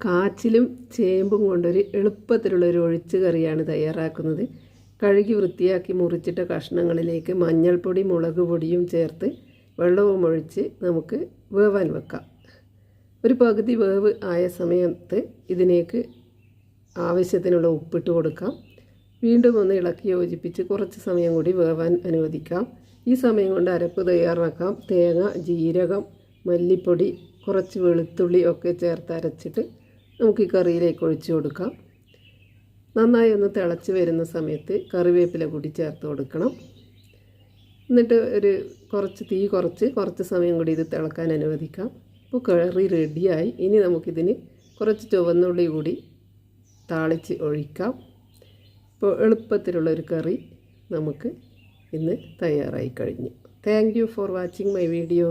കാച്ചിലും ചേമ്പും കൊണ്ടൊരു എളുപ്പത്തിലുള്ളൊരു ഒഴിച്ച് കറിയാണ് തയ്യാറാക്കുന്നത്. കഴുകി വൃത്തിയാക്കി മുറിച്ചിട്ട കഷ്ണങ്ങളിലേക്ക് മഞ്ഞൾപ്പൊടി മുളക് പൊടിയും ചേർത്ത് വെള്ളവും ഒഴിച്ച് നമുക്ക് വേവാൻ വെക്കാം. ഒരു പകുതി വേവ് ആയ സമയത്ത് ഇതിലേക്ക് ആവശ്യത്തിനുള്ള ഉപ്പിട്ട് കൊടുക്കാം. വീണ്ടും ഒന്ന് ഇളക്കി യോജിപ്പിച്ച് കുറച്ച് സമയം കൂടി വേവാൻ അനുവദിക്കാം. ഈ സമയം കൊണ്ട് അരപ്പ് തയ്യാറാക്കാം. തേങ്ങ, ജീരകം, മല്ലിപ്പൊടി, കുറച്ച് വെളുത്തുള്ളി ഒക്കെ ചേർത്ത് അരച്ചിട്ട് നമുക്ക് ഈ കറിയിലേക്ക് ഒഴിച്ചു കൊടുക്കാം. നന്നായി ഒന്ന് തിളച്ച് വരുന്ന സമയത്ത് കറിവേപ്പില കൂടി ചേർത്ത് കൊടുക്കണം. എന്നിട്ട് തീ കുറച്ച് സമയം കൂടി ഇത് തിളക്കാൻ അനുവദിക്കാം. ഇപ്പോൾ കറി റെഡിയായി. ഇനി നമുക്കിതിന് കുറച്ച് ചുവന്നുള്ളി കൂടി താളിച്ച് ഒഴിക്കാം. ഇപ്പോൾ എളുപ്പത്തിലുള്ളൊരു കറി നമുക്ക് ഇന്ന് തയ്യാറായി കഴിഞ്ഞു. Thank you for watching my video.